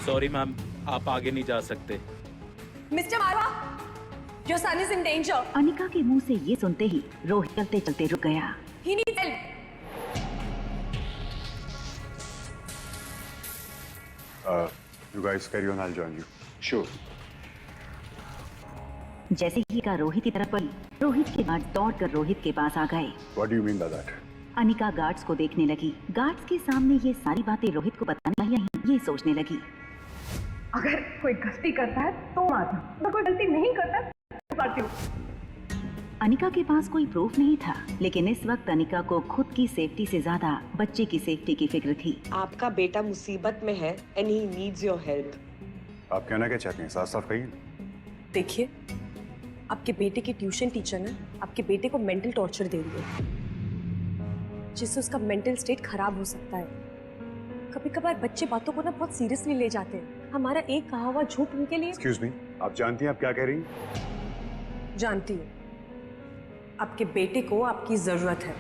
Sorry ma'am, आप आगे नहीं जा सकते। Mister Marwah, your son is in danger. Anika के मुंह से ये सुनते ही रोहित चलते चलते रुक गया। He needs help. You guys carry on, I'll join you. Sure. जैसे ही का रोहित की तरफ बढ़ी, रोहित के बाद दौड़कर रोहित के पास आ गए। What do you mean by that? Anika guards को देखने लगी। गार्ड्स के सामने ये सारी बातें रोहित को बतानी चाहिए, ये सोचने लगी। अगर कोई गलती करता है तो मारना, अगर कोई गलती नहीं करता तो मारती हूँ। अनिका के पास कोई प्रूफ नहीं था, लेकिन इस वक्त अनिका को खुद की सेफ्टी से ज्यादा बच्चे की सेफ्टी की फिक्र थी। आपका बेटा मुसीबत में है and he needs your help. आप कहना क्या चाहते हैं? साफ साफ कहिए। देखिए, आपके बेटे की ट्यूशन टीचर ने आपके बेटे को मेंटल टॉर्चर दे रही है, जिससे उसका मेंटल स्टेट खराब हो सकता है। कभी कभार बच्चे बातों को ना बहुत सीरियसली ले जाते हैं। हमारा एक कहा हुआ झूठ उनके लिए। Excuse me, आप जानती हैं आप क्या कह रही हैं? जानती हूँ, आपके बेटे को आपकी जरूरत है,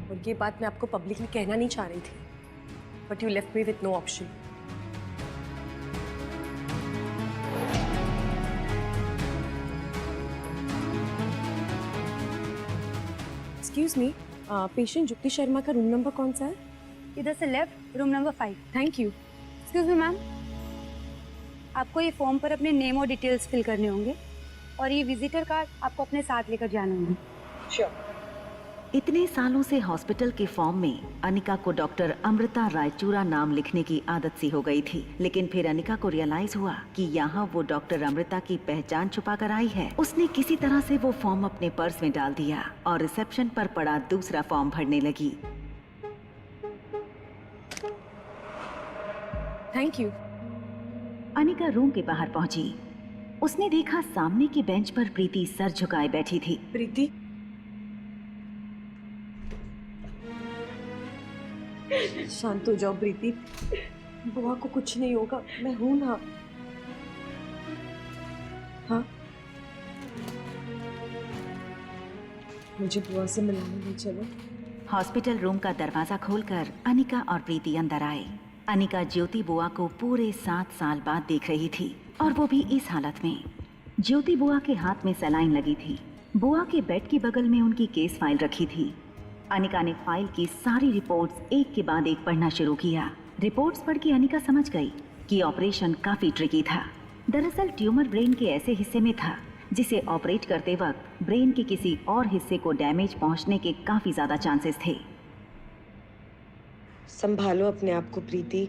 और ये बात मैं आपको पब्लिकली कहना नहीं चाह रही थी, but you left me with no option. Excuse me, patient Jukti Sharma का रूम नंबर कौन सा है? इधर से left, room number 5। Thank you. Excuse me ma'am, आपको ये फॉर्म पर अपने नेम और डिटेल्स फिल करने होंगे, और ये विजिटर कार्ड आपको अपने साथ लेकर जाना होगा। श्योर। इतने सालों से हॉस्पिटल के फॉर्म में अनिका को डॉक्टर अमृता रायचूरा नाम लिखने की आदत सी हो गई थी, लेकिन फिर अनिका को रियलाइज हुआ कि यहाँ वो डॉक्टर अमृता की पहचान छुपा कर आई है। उसने किसी तरह से वो फॉर्म अपने पर्स में डाल दिया और रिसेप्शन पर पड़ा दूसरा फॉर्म भरने लगी। Thank you. अनिका रूम के बाहर पहुंची। उसने देखा सामने की बेंच पर प्रीति सर झुकाए बैठी थी। प्रीति, शांत हो जाओ प्रीति, बुआ को कुछ नहीं होगा, मैं हूं ना। हाँ, मुझे बुआ से मिलाने ले चलो। हॉस्पिटल रूम का दरवाजा खोलकर अनिका और प्रीति अंदर आए। अनिका ज्योति बुआ को पूरे 7 साल बाद देख रही थी, और वो भी इस हालत में। ज्योति बुआ के हाथ में सलाइन लगी थी। बुआ के बेड के बगल में उनकी केस फाइल रखी थी। अनिका ने फाइल की सारी रिपोर्ट्स एक के बाद एक पढ़ना शुरू किया। रिपोर्ट्स पढ़ के अनिका समझ गई कि ऑपरेशन काफी ट्रिकी था। दरअसल ट्यूमर ब्रेन के ऐसे हिस्से में था जिसे ऑपरेट करते वक्त ब्रेन के किसी और हिस्से को डैमेज पहुंचने के काफी ज्यादा चांसेस थे। संभालो अपने आप को प्रीति।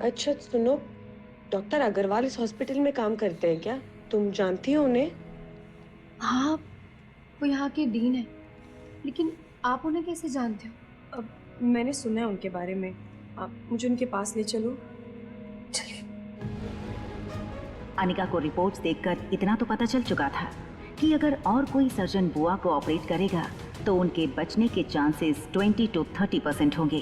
अच्छा सुनो, डॉक्टर अग्रवाल इस हॉस्पिटल में काम करते हैं क्या? तुम जानती हो उन्हें? हाँ, वो यहाँ के डीन है, लेकिन आप उन्हें कैसे जानते हो? अब मैंने सुना है उनके बारे में, आप मुझे उनके पास ले चलो। चलिए। अनिका को रिपोर्ट्स देखकर इतना तो पता चल चुका था कि अगर और कोई सर्जन बुआ को ऑपरेट करेगा तो उनके बचने के चांसेस 20 to 30% होंगे,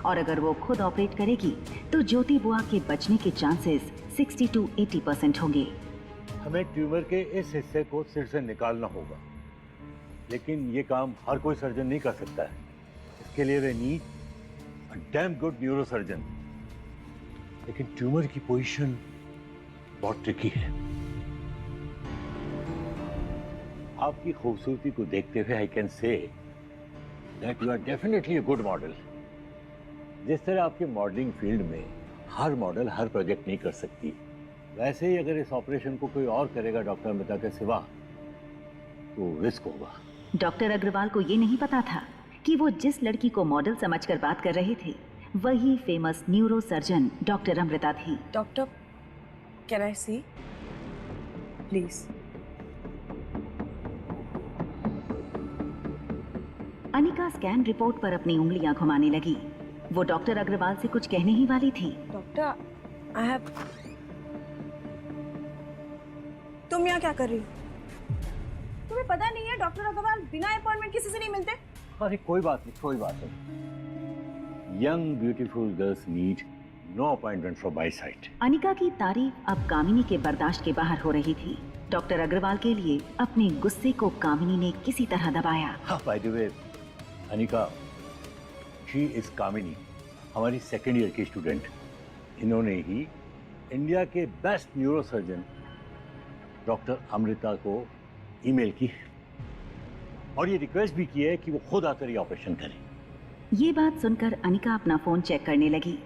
और अगर वो खुद ऑपरेट करेगी तो ज्योति बुआ के बचने के चांसेस 60 to 80% होंगे। हमें ट्यूमर के इस हिस्से को सिर से निकालना होगा, लेकिन ये काम हर कोई सर्जन नहीं कर सकता है। इसके लिए we need a damn good neurosurgeon. लेकिन ट्यूमर की पोजीशन बहुत ट्रिकी है। आपकी खूबसूरती को देखते हुए I can say that you are definitely a good model. जिस तरह आपके मॉडलिंग फील्ड में हर मॉडल हर प्रोजेक्ट नहीं कर सकती, वैसे ही अगर इस ऑपरेशन को कोई और करेगा डॉक्टर अमृता के सिवा तो रिस्क होगा। डॉक्टर अग्रवाल को ये नहीं पता था कि वो जिस लड़की को मॉडल समझकर बात कर रहे थे वही famous neurosurgeon doctor Amrita थी। Doctor, can I see please? Anika scan report पर अपनी उंगलियां घुमाने लगी। वो डॉक्टर अग्रवाल से कुछ कहने ही वाली थी। Doctor, I have. तुम यहाँ क्या कर रही हो? तुम्हें पता नहीं है डॉक्टर अग्रवाल बिना अपॉइंटमेंट किसी से नहीं मिलते? अरे कोई बात नहीं, कोई बात नहीं। Young beautiful girls need no appointment from my side. Anika की तारीफ अब कामिनी के बर्दाश्त के बाहर हो रही थी। डॉक्टर अग्रवाल के लिए अपने गुस्से को कामिनी ने किसी तरह दबाया। By the way, Anika, she is Kamini, हमारी सेकेंड ईयर की स्टूडेंट, इन्होंने ही इंडिया के best neurosurgeon doctor Amrita को ईमेल की और ये रिक्वेस्ट भी की है कि वो खुद आकर ये ऑपरेशन करें। ये बात सुनकर अनिका अपना फोन चेक करने लगी।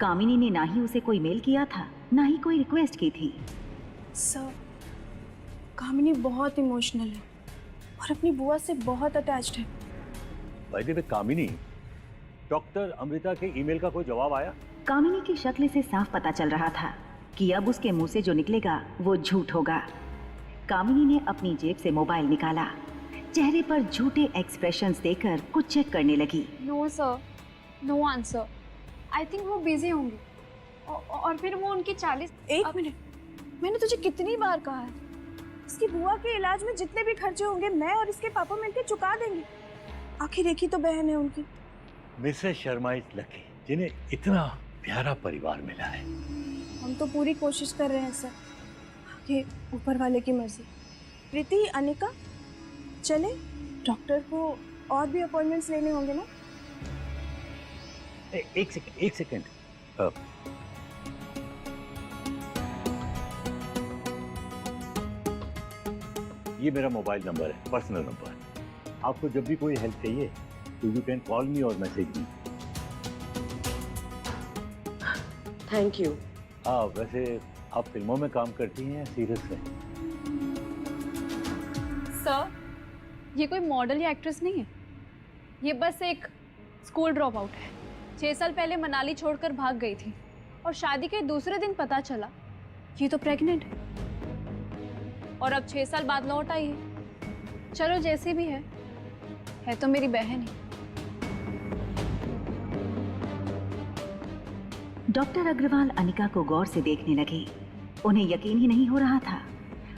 कामिनी ने ना ही उसे कोई मेल किया था, ना ही कोई रिक्वेस्ट की थी। सर, कामिनी बहुत इमोशनल है और अपनी बुआ से बहुत अटैच्ड है। Bye the way Kamini, doctor Amrita के ईमेल का कोई जवाब आया? कामिनी की शक्ल से साफ पता चल रहा था कि अब उसके मुंह से जो निकलेगा वो झूठ होगा। कामिनी ने अपनी जेब से मोबाइल निकाला, चेहरे पर झूठे एक्सप्रेशंस देकर कुछ चेक करने लगी। No sir, no answer. I think वो बिजी होंगे और फिर वो उनकी 40। एक मिनट, मैंने तुझे कितनी बार कहा है, इसकी बुआ के इलाज में जितने भी खर्चे होंगे मैं और इसके पापा मिलकर चुका देंगे। आखिर एक ही तो बहन है उनकी। मिसेस शर्मा इज लकी जिन्हें इतना प्यारा परिवार मिला है। हम तो पूरी कोशिश कर रहे हैं सर, ये ऊपर वाले की मर्जी। प्रीति, अनिका, चले, डॉक्टर को और भी अपॉइंटमेंट्स लेने होंगे ना। एक सेकंड। ये मेरा मोबाइल नंबर है, पर्सनल नंबर। आपको जब भी कोई हेल्प चाहिए तो यू कैन कॉल मी और मैसेज मी। Thank you. हाँ, वैसे आप फिल्मों में काम करती हैं या सीरियल्स में? सर, ये कोई मॉडल या एक्ट्रेस नहीं है, ये बस एक स्कूल ड्रॉप आउट है। 6 साल पहले मनाली छोड़कर भाग गई थी और शादी के दूसरे दिन पता चला ये तो प्रेग्नेंट है और अब 6 साल बाद लौट आई है। चलो जैसे भी है तो मेरी बहन ही। डॉक्टर अग्रवाल अनिका को गौर से देखने लगे। उन्हें यकीन ही नहीं हो रहा था।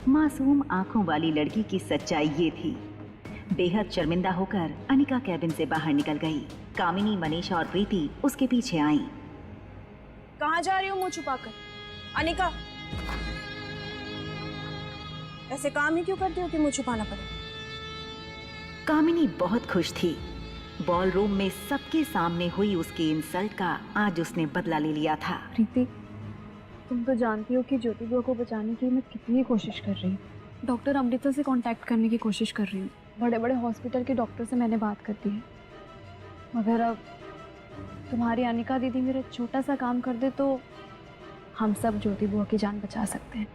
मासूम आंखों वाली लड़की की सच्चाई ये थी। बेहद शर्मिंदा होकर अनिका कैबिन से बाहर निकल गई। कामिनी, मनीषा और प्रीति उसके पीछे आईं। कहाँ जा रही हो मुंह छुपाकर? अनिका, ऐसे काम ही क्यों करती हो कि मुंह छुपाना पड़े? कामिनी बहुत खुश थी। बॉल रूम में सबके सामने हुई उसकी इंसल्ट का आज उसने बदला ले लिया था। प्रीति, तुम तो जानती हो कि ज्योति बुआ को बचाने की मैं कितनी कोशिश कर रही हूँ। डॉक्टर अमृता से कांटेक्ट करने की कोशिश कर रही हूँ। बड़े बड़े हॉस्पिटल के डॉक्टर से मैंने बात कर दी है, मगर अब तुम्हारी अनिका दीदी मेरा छोटा सा काम कर दे तो हम सब ज्योति बुआ की जान बचा सकते हैं।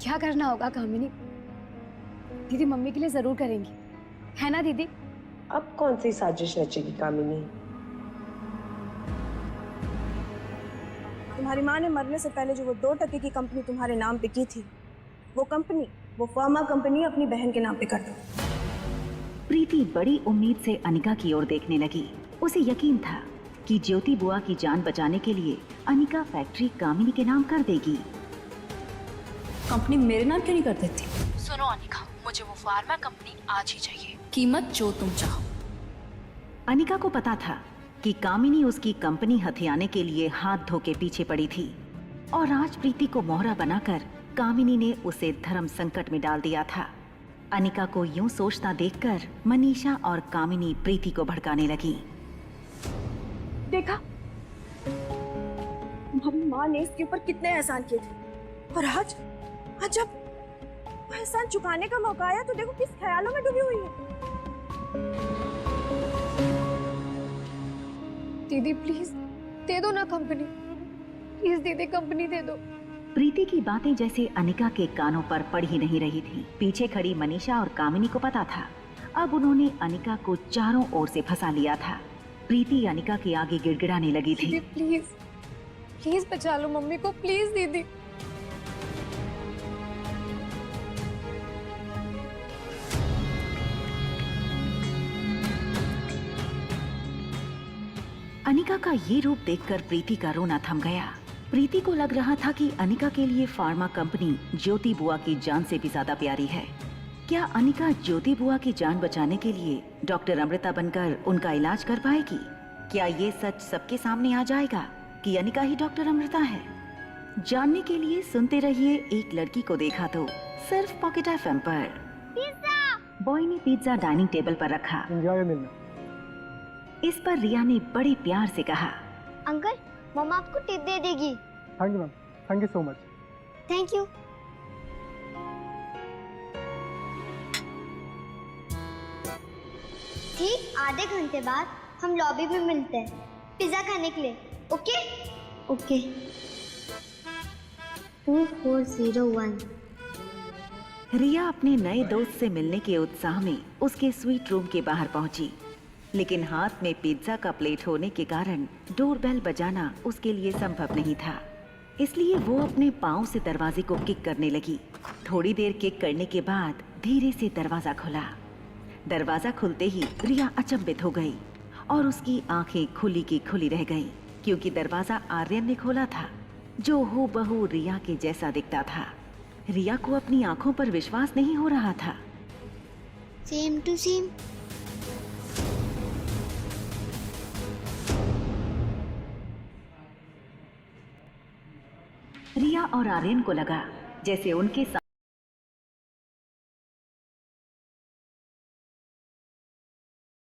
क्या करना होगा कामिनी? दीदी मम्मी के लिए जरूर करेंगी, है ना दीदी? अब कौन सी साजिश रचेगी कामिनी? तुम्हारी माँ ने मरने से पहले जो वो 2 टके की कंपनी तुम्हारे नाम पे की थी, वो कंपनी, वो फार्मा कंपनी अपनी बहन के नाम पे कर दो। प्रीति बड़ी उम्मीद से अनिका की ओर देखने लगी। उसे यकीन था कि ज्योति बुआ की जान बचाने के लिए अनिका फैक्ट्री कामिनी के नाम कर देगी। कंपनी मेरे नाम क्यों नहीं कर देती? सुनो अनिका, मुझे वो फार्मा कंपनी आज ही चाहिए, कीमत जो तुम चाहो। अनिका को पता था कि कामिनी उसकी कंपनी हथियाने के लिए हाथ धो के पीछे पड़ी थी और आज प्रीति को मोहरा बनाकर कामिनी ने उसे धर्म संकट में डाल दिया था। अनिका को यूं सोचता देखकर मनीषा और कामिनी प्रीति को भड़काने लगी। देखा, तुम्हारी माँ ने इसके ऊपर कितने एहसान किए थे और आज जब वो एहसान चुकाने का मौका आया तो देखो किस ख्यालों में डूबी हुई है। दीदी प्लीज दे दो ना कंपनी, प्लीज दीदी कंपनी दे दो। प्रीति की बातें जैसे अनिका के कानों पर पड़ ही नहीं रही थी। पीछे खड़ी मनीषा और कामिनी को पता था अब उन्होंने अनिका को चारों ओर से फंसा लिया था। प्रीति अनिका के आगे गिड़गिड़ाने लगी थी। दीदी प्लीज प्लीज बचा लो मम्मी को, प्लीज दीदी। अनिका का ये रूप देखकर प्रीति का रोना थम गया। प्रीति को लग रहा था कि अनिका के लिए फार्मा कंपनी ज्योति बुआ की जान से भी ज्यादा प्यारी है। क्या अनिका ज्योति बुआ की जान बचाने के लिए डॉक्टर अमृता बनकर उनका इलाज कर पाएगी? क्या ये सच सबके सामने आ जाएगा कि अनिका ही डॉक्टर अमृता है? जानने के लिए सुनते रहिए एक लड़की को देखा तो, सिर्फ पॉकेट FM पर। पिज्जा! बॉय ने पिज्जा डाइनिंग टेबल पर रखा। इस पर रिया ने बड़े प्यार से कहा, अंकल, मम्मा आपको टिप दे देगी। Thank you ma'am, thank you so much. Thank you. ठीक आधे घंटे बाद हम लॉबी में मिलते हैं पिज्जा खाने के लिए। Okay okay. 2401। रिया अपने नए दोस्त से मिलने के उत्साह में उसके स्वीट रूम के बाहर पहुंची, लेकिन हाथ में पिज्जा का प्लेट होने के कारण डोरबेल बजाना उसके लिए संभव नहीं था। इसलिए वो अपने पाँव से दरवाजे को किक करने लगी। थोड़ी देर किक करने के बाद धीरे से दरवाजा खुला। दरवाजा खुलते ही रिया अचंभित हो गई और उसकी आंखें खुली की खुली रह गईं, क्योंकि दरवाजा आर्यन ने खोला था, जो हूबहू रिया के जैसा दिखता था। रिया को अपनी आंखों पर विश्वास नहीं हो रहा था। Same to same. रिया और आर्यन को लगा जैसे उनके